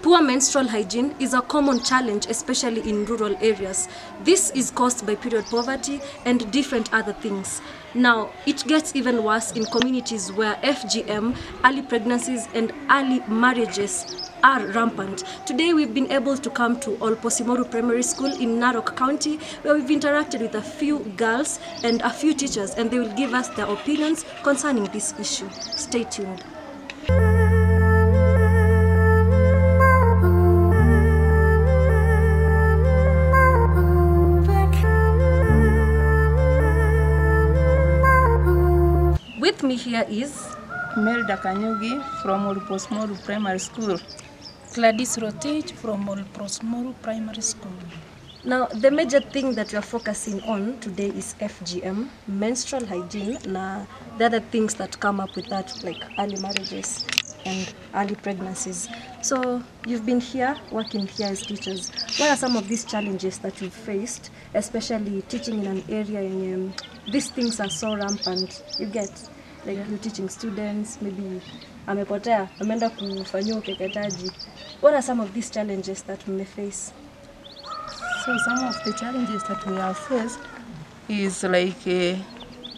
Poor menstrual hygiene is a common challenge, especially in rural areas. This is caused by period poverty and different other things. Now, it gets even worse in communities where FGM, early pregnancies, and early marriages are rampant. Today, we've been able to come to Olposimoru Primary School in Narok County, where we've interacted with a few girls and a few teachers, and they will give us their opinions concerning this issue. Stay tuned. With me here is Melda Kanyugi from Olposimoru Primary School. Gladys Rotich from Olposimoru Primary School. Now, the major thing that we are focusing on today is FGM, menstrual hygiene, and the other things that come up with that, like early marriages and early pregnancies. So, you've been here, working here as teachers. What are some of these challenges that you've faced, especially teaching in an area in these things are so rampant? You get, like you're teaching students, maybe amepotea, ameenda kufanyia ukeketaji. What are some of these challenges that we may face? So some of the challenges that we have faced is like a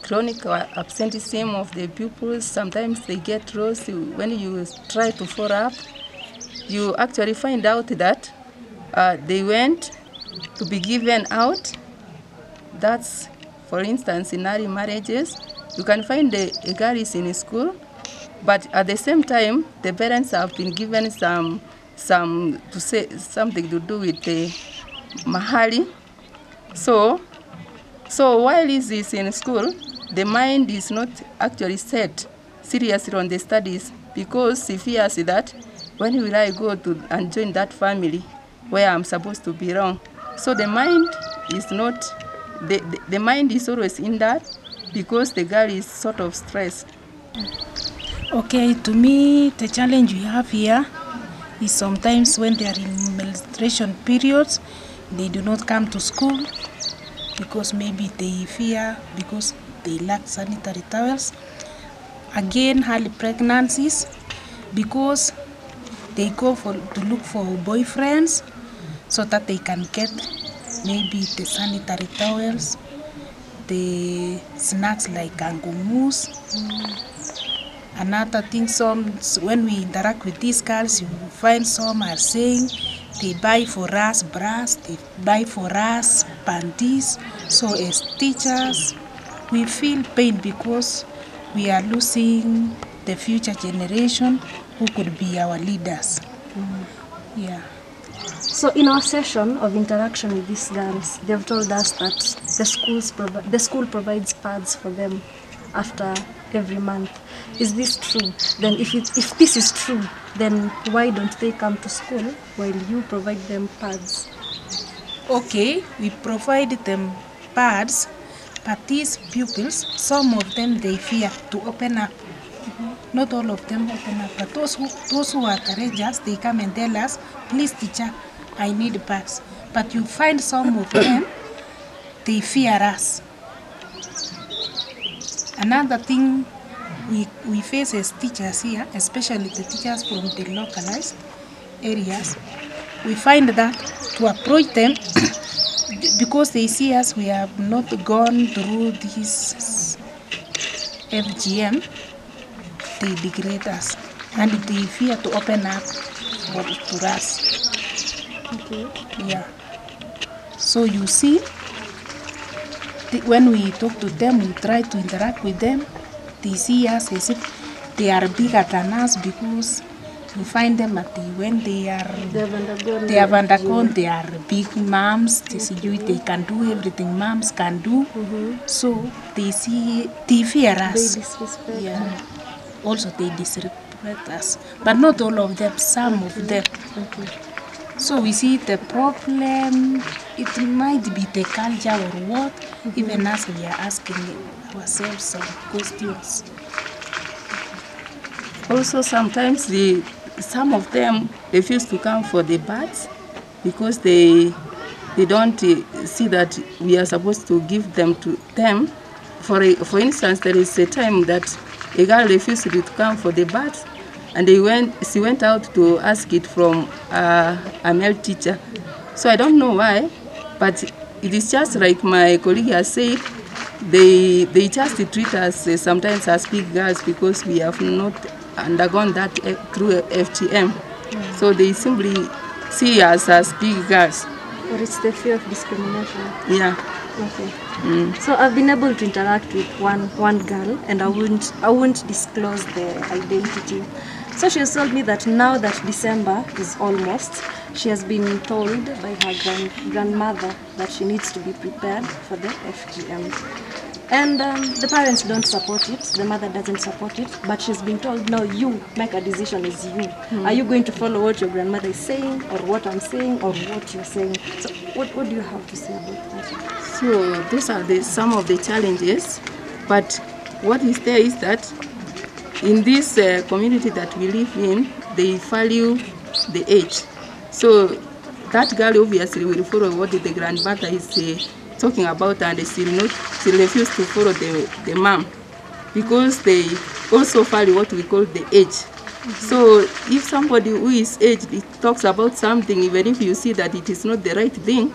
chronic absenteeism of the pupils. Sometimes they get lost. When you try to follow up, you actually find out that they went to be given out. That's, for instance, in early marriages. You can find the girl is in school, but at the same time, the parents have been given something to do with the mahali. So while he is in school, the mind is not actually set seriously on the studies, because he fears that when will I go to and join that family where I'm supposed to belong. So the mind is not, the mind is always in that, because the girl is sort of stressed. Okay, to me, the challenge we have here is sometimes when they are in menstruation periods, they do not come to school because maybe they fear, because they lack sanitary towels. Again, early pregnancies, because they go to look for boyfriends so that they can get maybe the sanitary towels, the snacks like angumus. Another thing, when we interact with these girls, you find some are saying they buy for us bras, they buy for us panties. So as teachers, we feel pain because we are losing the future generation who could be our leaders. Yeah. So in our session of interaction with these girls, they've told us that the school provides pads for them after every month. Is this true? Then if this is true, then why don't they come to school while you provide them pads? Okay, we provide them pads, but these pupils, some of them they fear to open up. Not all of them open up, but those who are courageous, they come and tell us, please teacher, I need pads. But you find some of them, they fear us. Another thing we face as teachers here, especially the teachers from the localized areas, we find that to approach them, because they see us, we have not gone through this FGM, they degrade us and they fear to open up to us. Okay. Yeah. So you see, when we talk to them, we try to interact with them, they see us as if they are bigger than us, because you find them when they have undergone, they are big moms, they can do everything moms can do. So they fear us. They disrespect. Yeah. Also they disrespect us, but not all of them, some of them. Okay. So we see the problem, it might be the culture or what, even as we are asking ourselves some questions. Also sometimes some of them refuse to come for the baths because they don't see that we are supposed to give them to them. For instance, there is a time that a girl refused to come for the bath, and she went out to ask it from a male teacher. So I don't know why, but it is just like my colleague has said, they just treat us sometimes as big girls because we have not undergone that through FGM. So they simply see us as big girls. Or it's the fear of discrimination. Yeah. Okay. So I've been able to interact with one girl, and I won't disclose the identity. So she has told me that now that December is almost, she has been told by her grandmother that she needs to be prepared for the FGM. And the parents don't support it, the mother doesn't support it, but she's been told, no, you make a decision as you. Are you going to follow what your grandmother is saying, or what I'm saying, or what you're saying? So what do you have to say about that? So those are some of the challenges, but what is there is that in this community that we live in, they value the age. So that girl obviously will follow what the grandmother is talking about, and she refuse to follow the mom because they also value what we call the age. So if somebody who is aged talks about something, even if you see that it is not the right thing,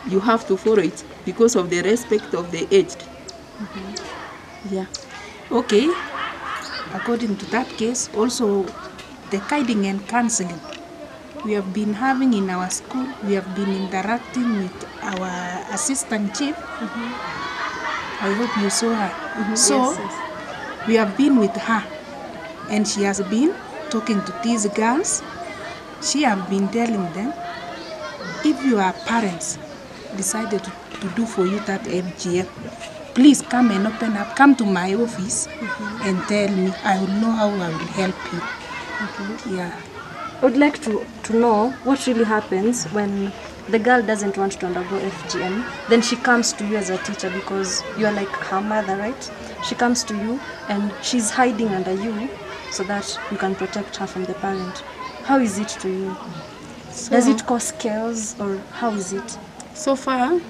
you have to follow it because of the respect of the aged. Yeah. Okay. According to that case, also the guiding and counseling we have been having in our school, we have been interacting with our assistant chief. I hope you saw her. So Yes. we have been with her, and she has been talking to these girls. She has been telling them, if your parents decided to do for you that FGM, please come and open up, come to my office and tell me. I will know how I will help you. Yeah. I would like to know what really happens when the girl doesn't want to undergo FGM. Then she comes to you as a teacher because you are like her mother, right? She comes to you and she's hiding under you so that you can protect her from the parent. How is it to you? Does it cause chaos, or how is it? So far,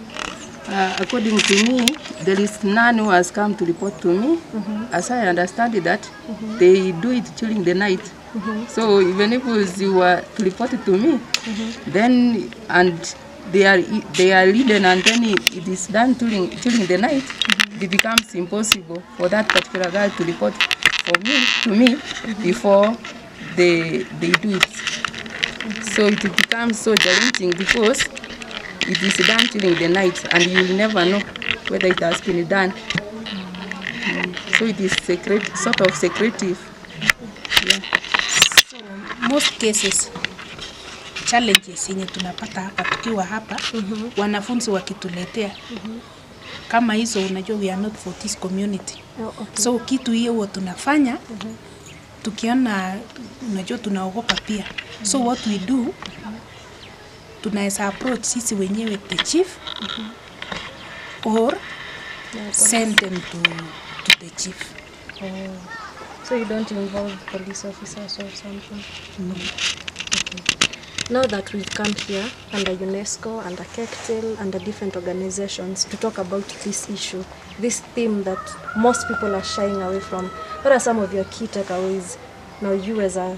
according to me, there is none who has come to report to me. As I understand it, that they do it during the night. So even if you were to report it to me, then and they are hidden, and then it is done during the night, it becomes impossible for that particular guy to report to me before they do it. So it becomes so challenging because it is done during the night, and you will never know whether it has been done. So it is sort of secretive. Yeah. So most cases challenges yenye tunapata hapa tukiwa hapa, wanafunzi wakituletea kama hizo, unajua we are not for this community. Okay. So kitu hiyo huwa tunafanya tukiona, unajua tunaogopa pia. So what we do, tunaweza approach sisi wenyewe the chief or send them to the chief. So you don't involve police officers or something? No. Okay. Now that we've come here under UNESCO, under Kektil, under different organizations to talk about this issue, this theme that most people are shying away from, what are some of your key takeaways? Now you as a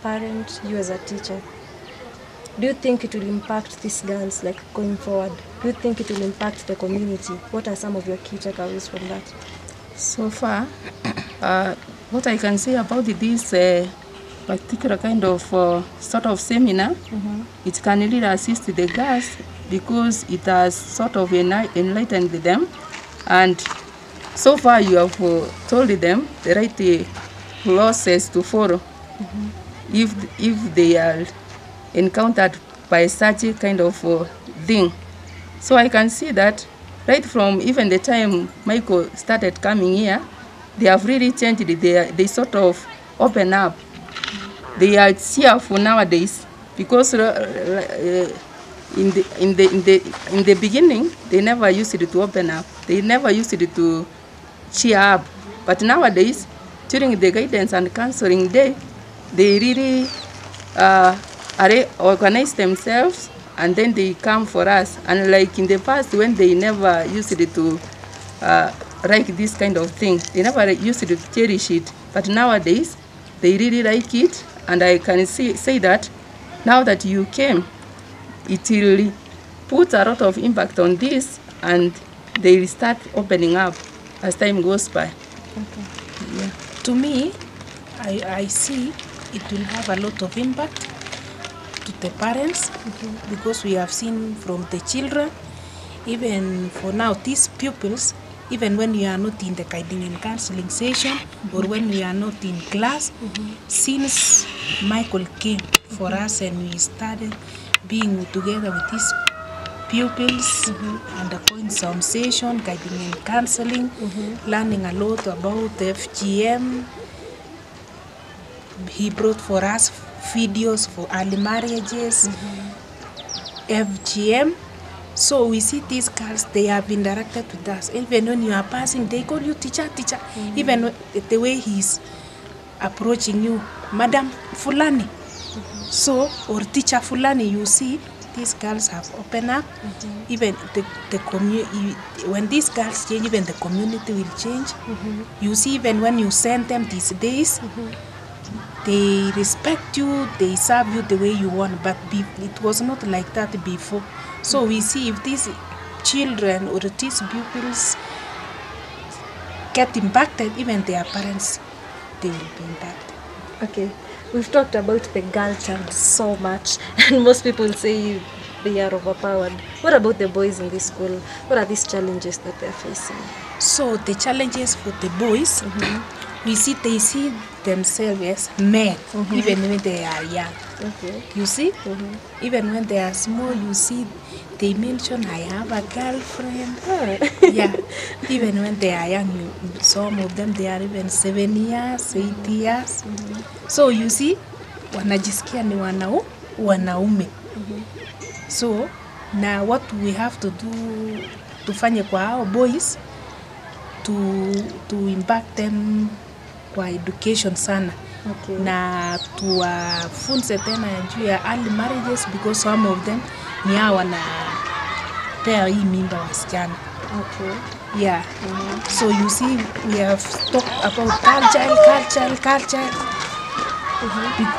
parent, you as a teacher, do you think it will impact these girls like going forward? Do you think it will impact the community? What are some of your key takeaways from that? So far, what I can say about this particular kind of sort of seminar, it can really assist the girls because it has sort of enlightened them, and so far you have told them the right process to follow if they are encountered by such a kind of thing. So I can see that right from even the time Michael started coming here, they have really changed. They sort of open up. They are cheerful nowadays because in the beginning they never used it to open up. They never used it to cheer up. But nowadays, during the guidance and counseling day, they really organize themselves, and then they come for us. And like in the past, when they never used it to like this kind of thing, they never used to cherish it. But nowadays, they really like it, and I can say that now that you came, it will put a lot of impact on this, and they will start opening up as time goes by. Okay. Yeah. To me, I see it will have a lot of impact to the parents, because we have seen from the children, even for now, these pupils, even when you are not in the guiding and counseling session, or when we are not in class, since Michael came for us and we started being together with these pupils, undergoing some session, guiding and counseling, learning a lot about FGM. He brought for us videos for early marriages, FGM. So we see these girls, they have interacted with us. Even when you are passing, they call you teacher, teacher. Even the way he's approaching you, Madam Fulani. So, or teacher Fulani, you see, these girls have opened up. Even the community, when these girls change, even the community will change. You see, even when you send them these days, they respect you, they serve you the way you want, but it was not like that before. So we see if these children or these pupils get impacted, even their parents, they will be impacted. Okay, we've talked about the girl child so much, and most people say they are overpowered. What about the boys in this school? What are these challenges that they're facing? So the challenges for the boys, we see they see themselves as men, even when they are young. Okay. You see, even when they are small, you see they mention, I have a girlfriend. Yeah, even when they are young, some of them, they are even 7 years, 8 years. So you see, wanajisikia ni wanaume. So now what we have to do, tufanye kwa hao boys, to impact them kwa education sana. Okay. Na tuwafunze tena juu ya early marriages, because some of them ni hao wanapea hii mimba wasichana. Okay. Yeah. So you see, we have talked about culture.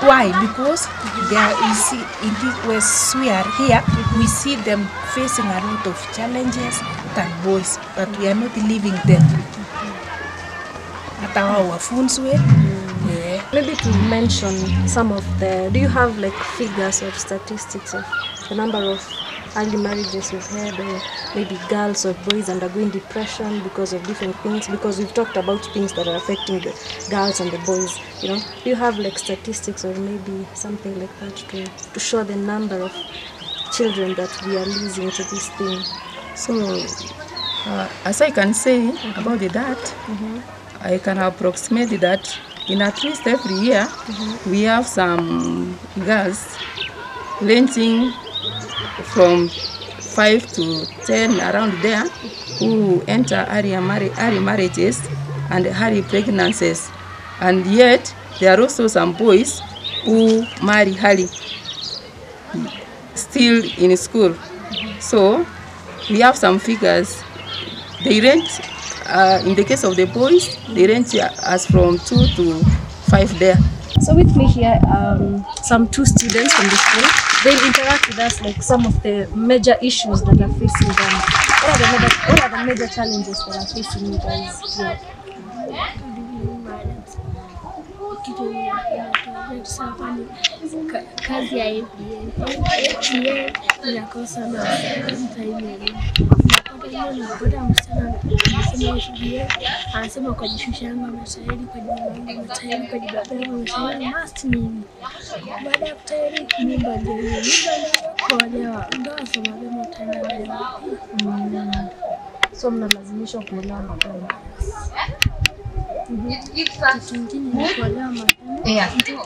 Why? Because we see in this, we are here, we see them facing a lot of challenges than boys, but we are not leaving them. Hata wao wafunzwe. Maybe to mention some of do you have like figures or statistics of the number of early marriages we've had, or maybe girls or boys undergoing depression because of different things? Because we've talked about things that are affecting the girls and the boys, you know. Do you have like statistics or maybe something like that to show the number of children that we are losing to this thing? So, as I can say about that, I can approximate that in at least every year, we have some girls ranging from 5 to 10 around there who enter early marriages and early pregnancies. And yet, there are also some boys who marry early, still in school. So, we have some figures. They range, in the case of the boys, they range as from 2 to 5 there. So with me here, some 2 students from the school. They'll interact with us like some of the major issues that are facing them. What are the major challenges that are facing you guys here? Kazi ya FGM inakosa unapata msichana anasema FGM, anasema kwa jishusha yangu ameshahidi, kwa jina langu ameshahidi, kwa jina langu ameshahidi, must nini. Baada ya kutahiri mimba ndio hiyo, kuolewa ndio sababu mtaenda nayo. So mnalazimishwa kuolewa mapema. Kitu kingine ni kuolewa mapema. Mtoto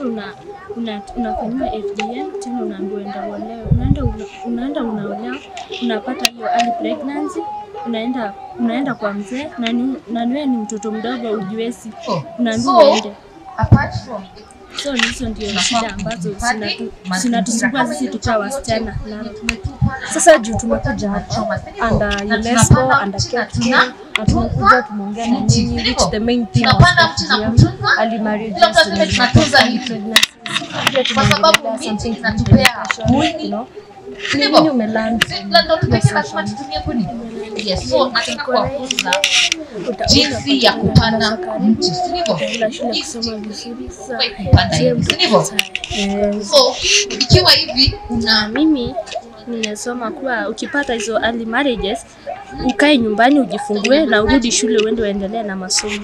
unafanywa FGM, tena unaambiwa enda uolewe. Unaenda unaolewa, unapata hiyo early pregnancy, unaenda kwa mzee na wewe ni mtoto mdogo ujiwezi, unaambiwa uende. So hizo ndio shida ambazo zinatusumbua sisi tukiwa wasichana. Sasa juu tumekuja hapa under UNESCO, under KK, tunakuja tumeongea na nyinyi, which the main thing was FGM, early marriages, early pregnancies. Kwa sababu something inatupea you know. Nini umeland lazima tutumie kuni. Yes, so nataka kuwafunza jinsi ya kupanda mti, sivyo? Kusoma vizuri sana. Sivyo? So ikiwa hivi una Mimi nimesoma kuwa ukipata hizo early marriages ukae nyumbani ujifungue na urudi shule uende uendelee na masomo.